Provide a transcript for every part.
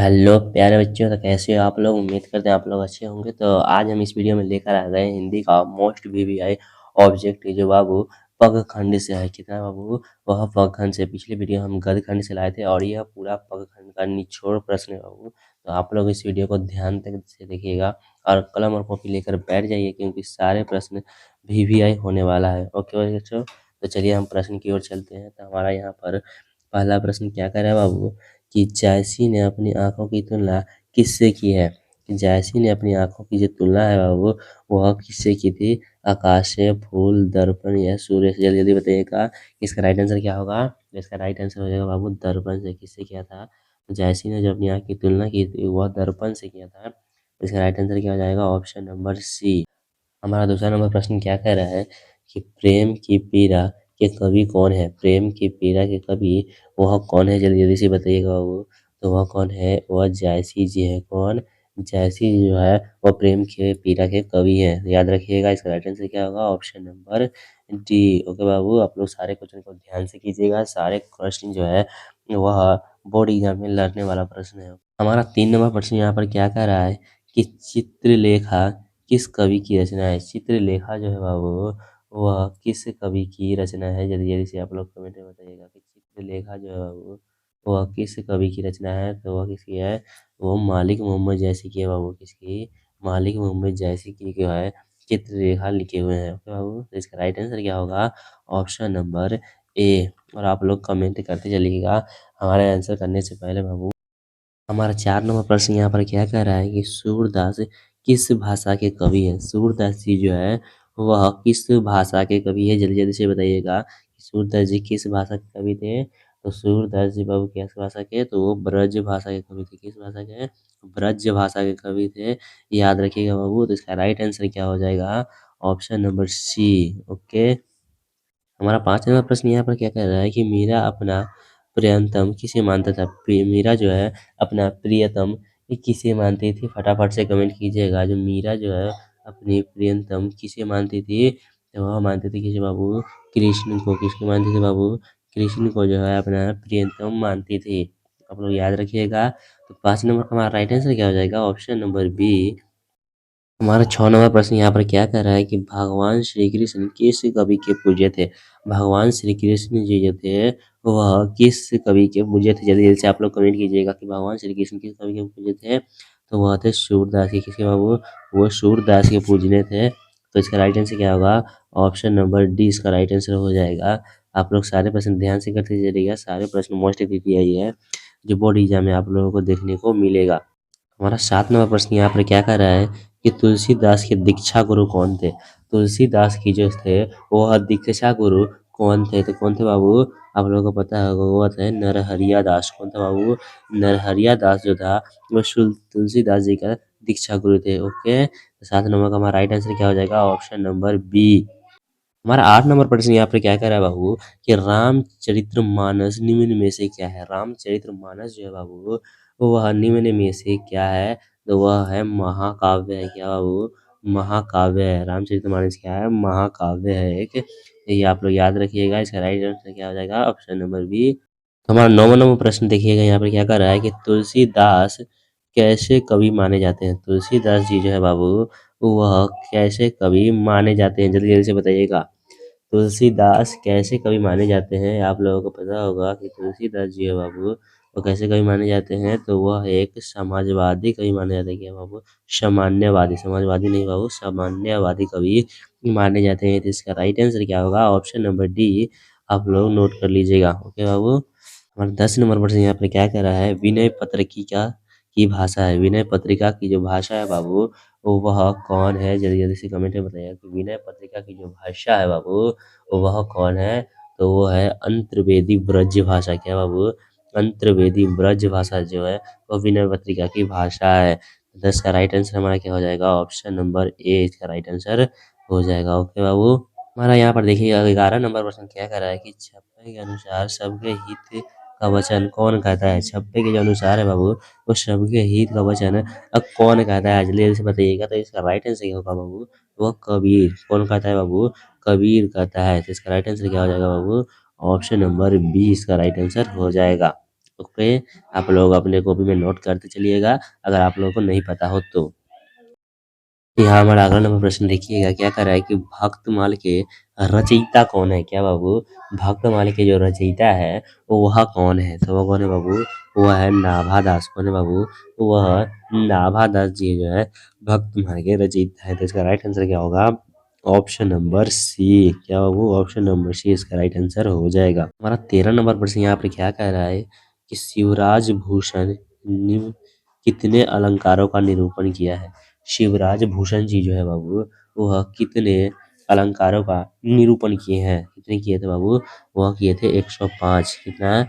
Hello प्यारे बच्चों, तो कैसे हो आप लोग। उम्मीद करते हैं आप लोग अच्छे होंगे। तो आज हम इस वीडियो में लेकर आ गए हिंदी का मोस्ट वीवीआई ऑब्जेक्ट जो बाबू पगखंड से है। कितना बाबू? वह पगखंड से। पिछले वीडियो हम गदखंड से लाए थे और यह पूरा पगखंड का निचोड़ प्रश्न है बाबू। तो आप लोग इस वीडियो को ध्यान तक से देखिएगा और कलम और कॉपी लेकर बैठ जाइए, क्योंकि सारे प्रश्न वीवीआई होने वाला है। ओके बच्चों, तो चलिए हम प्रश्न की ओर चलते हैं। तो हमारा यहाँ पर पहला प्रश्न क्या कर रहा है बाबू कि जायसी ने अपनी आंखों की तुलना किससे की है। जायसी ने अपनी आंखों की जो तुलना है बाबू, वह किससे की थी? आकाश से, फूल, दर्पण या सूर्य से। जल्दी जल्दी बताइएगा इसका राइट आंसर क्या होगा। इसका राइट आंसर हो जाएगा बाबू दर्पण से। किससे किया था? जायसी ने जो अपनी आंख की तुलना की थी वह दर्पण से किया था। इसका राइट आंसर क्या हो जाएगा? Option number C. हमारा दूसरा नंबर प्रश्न क्या कह रहा है कि प्रेम की पीड़ा के कवि कौन है। प्रेम की पीड़ा के कवि वह कौन है? जल्दी जल्दी से बताइएगा वो। तो वह कौन है? वह जायसी जी है। कौन? जायसी जो है वह प्रेम के पीड़ा के कवि है। याद रखिएगा इसका राइट आंसर क्या होगा? Option number D. ओके बाबू, आप लोग सारे क्वेश्चन को ध्यान से कीजिएगा। सारे क्वेश्चन जो है वह बोर्ड एग्जाम में लड़ने वाला प्रश्न है। हमारा 3 नंबर प्रश्न यहाँ पर क्या कह रहा है कि चित्रलेखा किस कवि की रचना है। चित्रलेखा जो है बाबू वह किस कवि की रचना है। जल्दी जल्दी से आप लोग कमेंट में बताइएगा कि चित्रलेखा जो है बाबू वह किस कवि की रचना है। तो वह किसकी है? वो मालिक मोहम्मद जैसी की है बाबू। किसकी? मालिक मोहम्मद जैसी की जो है चित्रलेखा लिखे हुए हैं। ओके बाबू, तो इसका राइट आंसर क्या होगा? Option number A. और आप लोग कमेंट करते चलिएगा हमारे आंसर करने से पहले बाबू। हमारा 4 नंबर प्रश्न यहाँ पर क्या कह रहा है कि सूरदास किस भाषा के कवि है। सूरदास जी जो है वह किस भाषा के कवि है। जल्दी जल्दी से बताइएगा कि सूरदास जी किस भाषा के कवि थे। तो सूरदास जी बाबू किस भाषा के? तो वो ब्रज भाषा के कवि थे। किस भाषा के? ब्रज भाषा के कवि थे। याद रखिएगा बाबू। तो इसका राइट आंसर क्या हो जाएगा? ऑप्शन नंबर सी। ओके, हमारा 5 नंबर प्रश्न यहाँ पर क्या कह रहा है कि मीरा अपना प्रियतम किसे मानता था। मीरा जो है अपना प्रियतम ये किसे मानती थी? फटाफट से कमेंट कीजिएगा। जो मीरा जो है अपनी प्रियतम किसे मानती थी? तो वह मानती थी किसे बाबू? कृष्ण को। किसको मानती थी बाबू? कृष्ण को जो है अपना प्रियतम मानती थी। आप लोग याद रखिएगा। तो 5 नंबर का हमारा राइट आंसर क्या हो जाएगा? Option number B. हमारा 6 नंबर प्रश्न यहाँ पर क्या कर रहा है कि भगवान श्री कृष्ण किस कवि के पूज्य थे। भगवान श्री कृष्ण जी जो थे वह किस कवि के पूज्य थे। जल्दी जल्दी से आप लोग कमेंट कीजिएगा कि भगवान श्री कृष्ण किस कवि के पूज्य थे। तो वह थे सूरदास के। किसके बाबू? वो सूरदास के पूजने थे। तो इसका राइट आंसर क्या होगा? ऑप्शन नंबर डी इसका राइट आंसर हो जाएगा। आप लोग सारे प्रश्न ध्यान से करते चलिएगा। सारे प्रश्न मोस्ट पीपीआई है जो बोर्ड एग्जाम में आप लोगों को देखने को मिलेगा। हमारा 7 नंबर प्रश्न यहाँ पर क्या कर रहा है कि तुलसीदास के दीक्षा गुरु कौन थे। तुलसीदास की जो थे वह दीक्षा गुरु कौन थे। तो कौन थे बाबू? आप लोगों को पता होगा वो थे नरहरिया दास। कौन था बाबू? नरहरिया दास जो था वो तुलसीदास जी का दीक्षा गुरु थे। ओके, तो 7 नंबर का हमारा राइट आंसर क्या हो जाएगा? Option number B. हमारा 8 नंबर प्रश्न यहाँ पर क्या कह रहा है बाबू कि रामचरितमानस निम्न में से क्या है। रामचरितमानस जो है बाबू वह निम्न में से क्या है? तो वह है महाकाव्य है। क्या बाबू? महाकाव्य है। रामचरितमानस क्या है? महाकाव्य है एक। ये आप लोग याद रखिएगा। इसका राइट आंसर क्या हो जाएगा? Option number B. तो हमारा 9वां नंबर प्रश्न देखिएगा यहाँ पर क्या कर रहा है कि तुलसीदास कैसे कवि माने जाते हैं। तुलसीदास जी जो है बाबू वह कैसे कवि माने जाते हैं। जल्दी जल्दी से बताइएगा। तुलसीदास कैसे कवि माने जाते हैं। आप लोगों को पता होगा कि तुलसीदास जी है बाबू वो कैसे कवि माने जाते हैं। तो वह एक समाजवादी कवि माने जाते हैं। क्या बाबू? सामान्यवादी। समाजवादी नहीं बाबू, सामान्यवादी कवि माने जाते हैं। तो इसका राइट आंसर क्या होगा? Option number D. आप लोग नोट कर लीजिएगा। ओके बाबू, हमारा 10 नंबर प्रश्न यहाँ पर क्या कह रहा है विनय पत्रिका की भाषा है। विनय पत्रिका की जो भाषा है बाबू वह कौन है। जल्दी जल्दी से कमेंट में बताइएगा कि विनय पत्रिका की जो भाषा है बाबू वह कौन है। तो वो है अंतर्वेदी ब्रज भाषा। क्या बाबू? अंतर्वेदी ब्रज भाषा जो है वो विनय पत्रिका की भाषा है। 10 का राइट आंसर हमारा क्या हो जाएगा? ऑप्शन नंबर ए इसका राइट आंसर हो जाएगा। ओके बाबू, हमारा यहाँ पर देखिएगा 11 नंबर प्रश्न क्या कर रहा है कि छप्पे के अनुसार सबके हित का वचन कौन कहता है। छप्पे के जो अनुसार है बाबू वो सबके हित का वचन कौन कहता है। जल्दी जल्दी से बताइएगा। तो इसका राइट आंसर क्या होगा बाबू? वो कबीर। कौन कहता है बाबू? कबीर कहता है। तो इसका राइट आंसर क्या हो जाएगा बाबू? ऑप्शन नंबर बी इसका राइट आंसर हो जाएगा। ओके, आप लोग अपने कॉपी में नोट करते चलिएगा अगर आप लोगों को नहीं पता हो तो। यहाँ हमारा अगला नंबर प्रश्न देखिएगा क्या कर रहा है कि भक्तमाल के रचयिता कौन है? क्या बाबू? भक्तमाल के जो रचयिता है वो वह कौन है? तो वह कौन है बाबू? वह है नाभादास। कौन है बाबू? वह नाभादास जी जो है भक्तमाल के रचयिता है। तो इसका राइट आंसर क्या होगा? Option number C. क्या बाबू? ऑप्शन नंबर सी इसका राइट आंसर हो जाएगा। हमारा 13 नंबर प्रश्न यहाँ पे क्या कह रहा है कि शिवराज भूषण ने कितने अलंकारों का निरूपण किया है? शिवराज भूषण जी जो है बाबू वह कितने अलंकारों का निरूपण किए हैं? कितने किए थे बाबू? वह किए थे 105। कितना?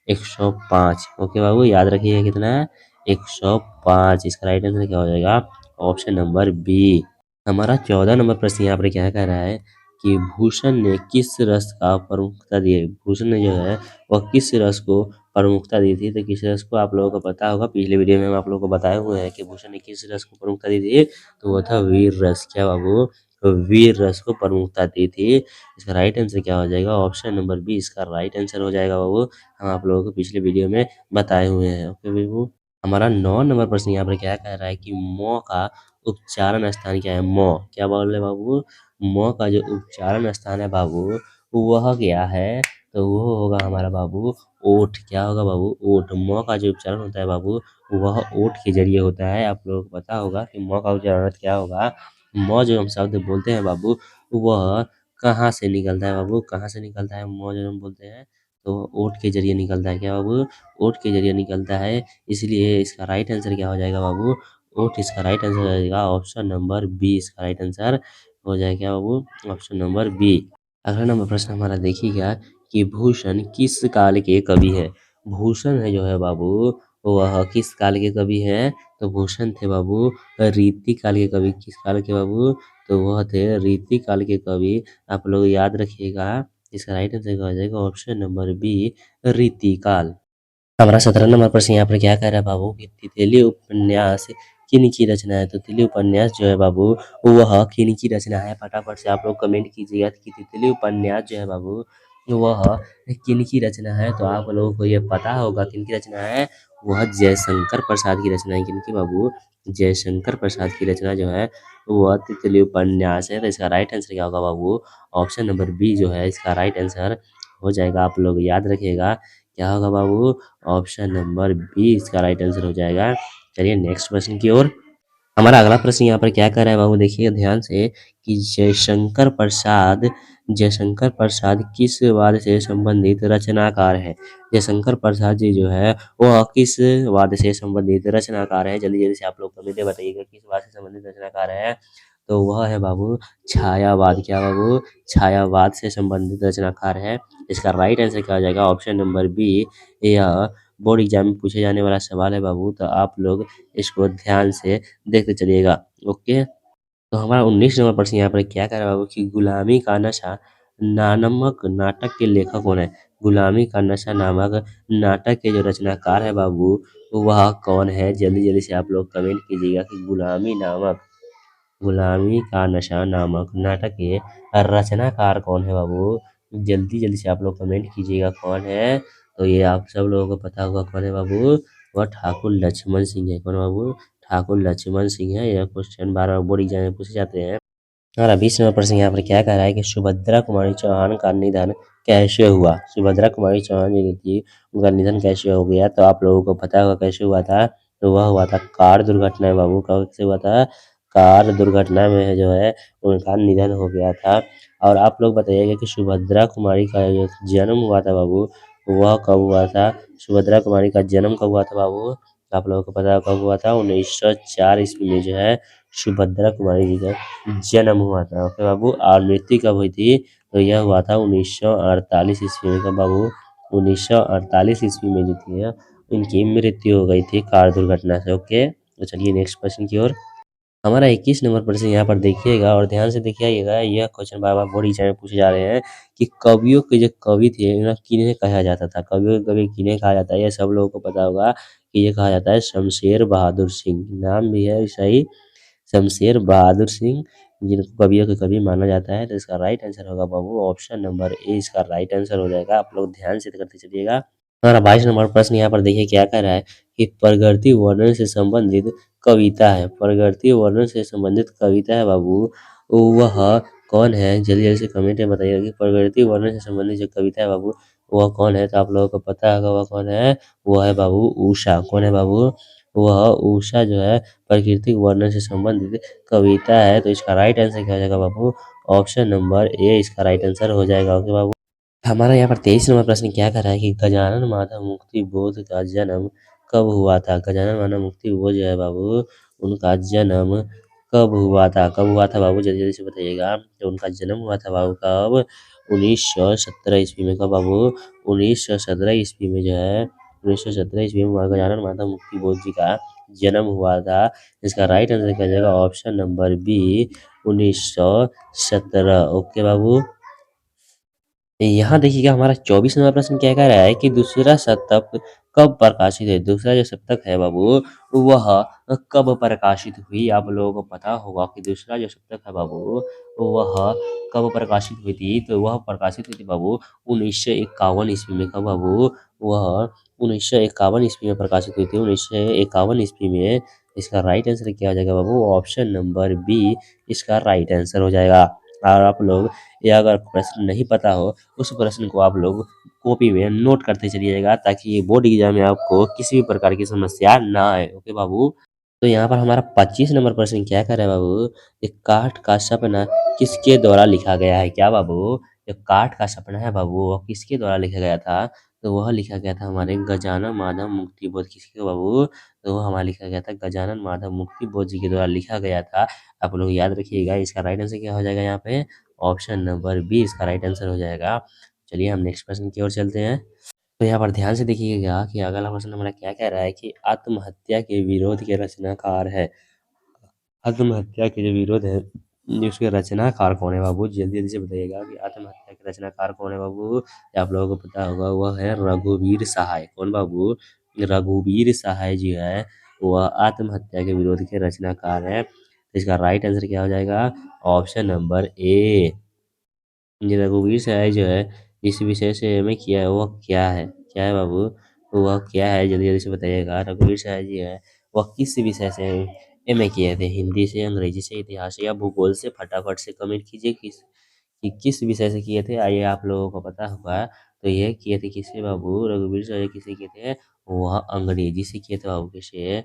105। ओके बाबू, याद रखिए कितना है? 105। इसका राइट आंसर क्या हो जाएगा? Option number B. हमारा 14 नंबर प्रश्न यहाँ पर क्या कह रहा है कि भूषण ने किस रस का प्रमुखता दी है? भूषण ने जो है वह किस रस को प्रमुखता दी थी? तो किस रस को आप लोगों को पता होगा, पिछले वीडियो में हम आप लोगों को बताए हुए हैं कि भूषण ने किस रस को प्रमुखता दी थी। तो वो था वीर रस। क्या बाबू? तो वीर रस को प्रमुखता दी थी। इसका राइट आंसर क्या हो जाएगा? ऑप्शन नंबर बी इसका राइट आंसर हो जाएगा बाबू। हम आप लोगों को पिछले वीडियो में बताए हुए हैं। ओके बाबू। हमारा 9 नंबर प्रश्न यहाँ पर क्या कह रहा है कि मौ का उच्चारण स्थान क्या है? मौ। क्या बोल रहे बाबू? मौ का जो उच्चारण स्थान है बाबू वह क्या है? तो वो होगा हमारा बाबू ओठ। क्या होगा बाबू? ओठ। मौ का जो उच्चारण होता है बाबू वह ओठ के जरिए होता है। आप लोगों को पता होगा कि मौ का उच्चारण क्या होगा? मौ जो हम शब्द बोलते हैं बाबू वह कहाँ से निकलता है बाबू? कहाँ से निकलता है मौ जो हम बोलते हैं? तो ओठ के जरिए निकलता है। क्या बाबू? ओठ के जरिए निकलता है। इसलिए इसका राइट आंसर क्या हो जाएगा बाबू? ओट इसका राइट आंसर हो जाएगा ऑप्शन नंबर बी इसका राइट आंसर हो जाएगा बाबू, ऑप्शन नंबर बी। अगला नंबर प्रश्न हमारा देखिएगा कि भूषण किस काल के कवि है? भूषण है जो है बाबू वह किस काल के कवि है? तो भूषण थे बाबू रीति काल के कवि। किस काल के बाबू? तो वह थे रीति काल के कवि। आप लोग याद रखिएगा। इसका राइट आंसर हो जाएगा ऑप्शन नंबर बी रीति काल। हमारा 17 नंबर प्रश्न यहाँ पर क्या कह रहा है बाबू कि तितली उपन्यास किनकी रचना है? तो तितली उपन्यास जो है बाबू वह किनकी रचना है? फटाफट से आप लोग कमेंट कीजिएगा कि तितली उपन्यास जो है बाबू वह किनकी रचना है? तो आप लोगों को ये पता होगा किनकी रचना है। वह जयशंकर प्रसाद की रचना है। किनकी बाबू? जयशंकर प्रसाद की रचना जो है वह तितली उपन्यास है। तो इसका राइट आंसर क्या होगा बाबू? ऑप्शन नंबर बी जो है इसका राइट आंसर हो जाएगा। आप लोग याद रखिएगा क्या होगा बाबू? ऑप्शन नंबर बी इसका राइट आंसर हो जाएगा। चलिए नेक्स्ट प्रश्न की ओर। हमारा अगला प्रश्न यहाँ पर क्या कर रहा है बाबू देखिए ध्यान से कि जयशंकर प्रसाद किस वाद से संबंधित रचनाकार है? जयशंकर प्रसाद जी जो है वह किस वाद से संबंधित रचनाकार है? जल्दी जल्दी से आप लोग कमेंट में बताइएगा किस वाद से संबंधित रचनाकार है। तो वह है बाबू छायावाद। क्या बाबू? छायावाद से संबंधित रचनाकार है। इसका राइट आंसर क्या हो जाएगा? Option number B. यह बोर्ड एग्जाम में पूछे जाने वाला सवाल है बाबू, तो आप लोग इसको ध्यान से देखते चलिएगा। ओके, तो हमारा 19 नंबर प्रश्न यहाँ पर क्या कह रहा है बाबू कि गुलामी का नशा नामक नाटक के लेखक कौन है? गुलामी का नशा नामक नाटक के जो रचनाकार है बाबू वह कौन है? जल्दी जल्दी से आप लोग कमेंट कीजिएगा कि गुलामी का नशा नामक नाटक के रचनाकार कौन है बाबू? जल्दी जल्दी से आप लोग कमेंट कीजिएगा कौन है। तो ये आप सब लोगों को पता होगा कौन है बाबू? वह ठाकुर लक्ष्मण सिंह है। कौन है बाबू? ठाकुर लक्ष्मण सिंह है। यह क्वेश्चन बार बार बोर्ड एग्जाम में पूछे जाते हैं। हमारा 20 नंबर प्रश्न यहाँ पर क्या कह रहा है कि सुभद्रा कुमारी चौहान का निधन कैसे हुआ? सुभद्रा कुमारी चौहान जी थी उनका निधन कैसे हो गया? तो आप लोगों को पता होगा कैसे हुआ था। तो वह हुआ था कार दुर्घटना में बाबू। कैसे हुआ था? कार दुर्घटना में जो है उनका निधन हो गया था। और आप लोग बताइएगा कि सुभद्रा कुमारी का जो जन्म हुआ था बाबू वह कब हुआ था? सुभद्रा कुमारी का जन्म कब हुआ था बाबू? आप लोगों को पता कब हुआ था? 1904 ईस्वी में जो है सुभद्रा कुमारी जी का जन्म हुआ था। ओके बाबू, और मृत्यु कब हुई थी? तो यह हुआ था 1948 ईस्वी में। कब बाबू? 1948 ईस्वी में जो थी इनकी मृत्यु हो गई थी कार दुर्घटना से। ओके, तो चलिए नेक्स्ट क्वेश्चन की ओर। हमारा 21 नंबर प्रश्न यहाँ पर देखिएगा और ध्यान से देखिएगा। यह क्वेश्चन बार बार बोर्ड एग्जाम में पूछे जा रहे हैं कि कवियों के जो कवि थे उन्हें किन्हें कहा जाता था? कवियों के कवि किन्हें कहा जाता है? ये सब लोगों को पता होगा कि ये कहा जाता है शमशेर बहादुर सिंह। नाम भी है सही, शमशेर बहादुर सिंह, जिनको कवियों के कवि माना जाता है। तो इसका राइट आंसर होगा बाबू ऑप्शन नंबर ए इसका राइट आंसर हो जाएगा। आप लोग ध्यान से करते चलिएगा। हमारा 22 नंबर प्रश्न यहाँ पर देखिए क्या कह रहा है कि प्रकृति वर्णन से संबंधित कविता है। प्रकृति वर्णन से संबंधित कविता है बाबू, वह कौन है? जल्दी जल्दी से कमेंट में बताइएगा कि प्रकृति वर्णन से संबंधित जो कविता है बाबू, वह कौन है? तो आप लोगों को पता होगा वह कौन है। वह है बाबू उषा। कौन है बाबू? वह उषा जो है प्राकृतिक वर्णन से संबंधित कविता है। तो इसका राइट आंसर क्या हो जाएगा बाबू? ऑप्शन नंबर ए इसका राइट आंसर हो जाएगा। ओके बाबू। हमारा यहाँ पर 23 नंबर प्रश्न क्या कर रहा है कि गजानन माधव मुक्ति बोध का जन्म कब हुआ था? गजानन माधव मुक्ति बोध जो है बाबू, उनका जन्म कब हुआ था? कब हुआ था बाबू? जल्दी जल्दी से बताइएगा। तो उनका जन्म हुआ था बाबू कब? 1917 ईस्वी में। कब बाबू? 1917 ईस्वी में जो है, 1917 ईस्वी में गजानन माधव मुक्ति बोध जी का जन्म हुआ था। इसका राइट आंसर क्या जाएगा? Option number B 1917। ओके बाबू। यहाँ देखिएगा हमारा 24 नंबर प्रश्न क्या कह रहा है कि दूसरा शतक कब प्रकाशित है? दूसरा जो शतक है बाबू, वह कब प्रकाशित हुई? आप लोगों को पता होगा कि दूसरा जो शतक है बाबू, वह कब प्रकाशित हुई थी? तो वह प्रकाशित हुई थी बाबू 1951 ईस्वी में। कब बाबू? वह 1951 ईस्वी में प्रकाशित हुई थी। 1951 ईस्वी में। इसका राइट आंसर क्या हो जाएगा बाबू? ऑप्शन नंबर बी इसका राइट आंसर हो जाएगा। और आप लोग, या अगर प्रश्न नहीं पता हो, उस प्रश्न को आप लोग कॉपी में नोट करते चलिएगा ताकि ये बोर्ड एग्जाम में आपको किसी भी प्रकार की समस्या ना आए। ओके बाबू। तो यहाँ पर हमारा 25 नंबर प्रश्न क्या कर रहा है बाबू? एक काठ का सपना किसके द्वारा लिखा गया है? क्या बाबू? जो काठ का सपना है बाबू, वो किसके द्वारा लिखा गया था? तो वह लिखा गया था हमारे गजानन माधव मुक्ति बोध। किसके बाबू? तो वह हमारा लिखा गया था गजानन माधव मुक्ति बोध जी के द्वारा लिखा गया था। आप लोग याद रखिएगा। इसका राइट आंसर क्या हो जाएगा यहाँ पे? ऑप्शन नंबर बी इसका राइट आंसर हो जाएगा। चलिए हम नेक्स्ट प्रश्न की ओर चलते हैं। तो यहाँ पर ध्यान से देखिएगा कि अगला प्रश्न हमारा क्या कह रहा है कि आत्महत्या के विरोध के रचनाकार है। आत्महत्या के जो विरोध है, उसके रचनाकार कौन है बाबू? जल्दी जल्दी से बताइएगा कि आत्महत्या के रचनाकार कौन है बाबू? ये आप लोगों को पता होगा, वह है रघुवीर सहाय। कौन बाबू? रघुवीर सहाय जी है, वह आत्महत्या के विरोध के रचनाकार है। तो इसका राइट आंसर क्या हो जाएगा? Option number A. जी, रघुवीर सहाय जो है इस विषय से एमए किया है, वह क्या है? क्या है बाबू? वह क्या है? जल्दी जल्दी से बताइएगा। रघुवीर सहाय जी है, वह किस विषय से एमए किए थे? हिंदी से, अंग्रेजी से, इतिहास से या भूगोल से? फटाफट से कमेंट कीजिए कि किस विषय से किए थे। आइए आप लोगों को पता होगा। तो ये किए थे किससे बाबू? रघुवीर सहाय किसे किए थे? वह अंग्रेजी से किए थे बाबू। किसे?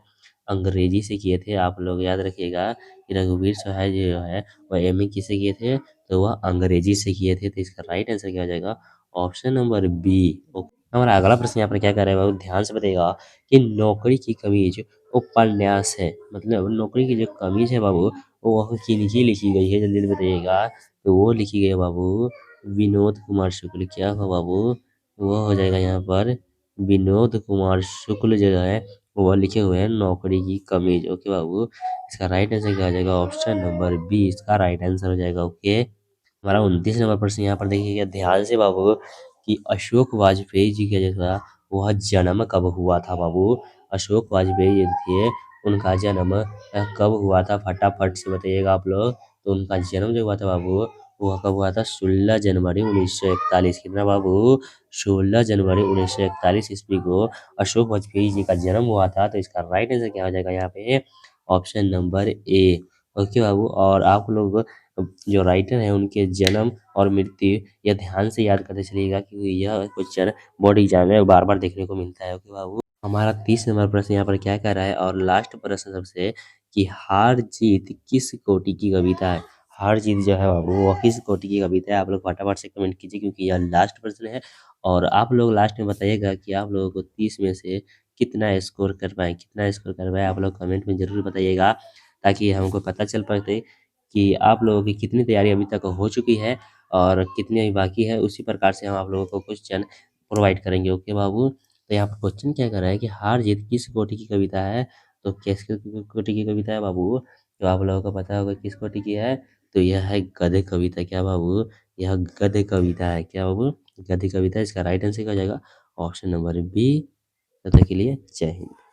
अंग्रेजी से किए थे। आप लोग याद रखिएगा कि रघुवीर सहाय जो है वह एमए किससे किए थे? तो वह अंग्रेजी से किए थे। तो इसका राइट आंसर क्या हो जाएगा? Option number B. हमारा अगला प्रश्न यहाँ पर क्या कर रहा है बाबू? ध्यान से बताइएगा कि नौकरी की कमीज उपन्यास है, मतलब नौकरी की जो कमीज है बाबू, वो वह किनकी लिखी गई है? जल्दी जल्दी बताइएगा। तो वो लिखी गई है बाबू विनोद कुमार शुक्ल। क्या होगा बाबू? वो हो जाएगा यहाँ पर विनोद कुमार शुक्ल जो है, वो लिखे हुए हैं नौकरी की कमीज। ओके बाबू। इसका राइट आंसर क्या हो जाएगा? ऑप्शन नंबर बी इसका राइट आंसर हो जाएगा। ओके। हमारा 29 नंबर प्रश्न यहाँ पर देखिएगा ध्यान से बाबू कि अशोक वाजपेयी जी का जो था वह जन्म कब हुआ था बाबू? अशोक वाजपेयी जो थे, उनका जन्म कब हुआ था? फटाफट से बताइएगा आप लोग। तो उनका जन्म जो हुआ था बाबू, वह कब हुआ था? 16 जनवरी 1941। कितना बाबू? 16 जनवरी 1941 ईस्वी को अशोक वाजपेयी जी का जन्म हुआ था। तो इसका राइट आंसर क्या हो जाएगा यहाँ पे? Option number A. ओके बाबू। और आप लोग जो राइटर हैं उनके जन्म और मृत्यु यह ध्यान से याद करते चलिएगा, क्योंकि यह क्वेश्चन बोर्ड एग्जाम में बार बार देखने को मिलता है। ओके बाबू। हमारा 30 नंबर प्रश्न यहाँ पर क्या कह रहा है, और लास्ट प्रश्न सबसे, कि हार जीत किस कोटि की कविता है? हार जीत जो है बाबू वह किस कोटि की कविता है? आप लोग फटाफट से कमेंट कीजिए, क्योंकि यह लास्ट प्रश्न है। और आप लोग लास्ट में बताइएगा कि आप लोगों को 30 में से कितना स्कोर कर पाए, कितना स्कोर कर पाए। आप लोग कमेंट में जरूर बताइएगा ताकि हमको पता चल पाते कि आप लोगों की कितनी तैयारी अभी तक हो चुकी है और कितनी अभी बाकी है। उसी प्रकार से हम आप लोगों को क्वेश्चन प्रोवाइड करेंगे। ओके बाबू। तो यहाँ पर क्वेश्चन क्या कर रहा है कि हार जीत किस कोटि की कविता है? तो किस कोटि की कविता है बाबू? तो आप लोगों को पता होगा किस कोटि की है। तो यह है गद्य कविता। क्या बाबू? यह गद्य कविता है। क्या बाबू? गद्य कविता। इसका राइट आंसर क्या हो जाएगा? Option number B. तब तक के लिए जय हिंद।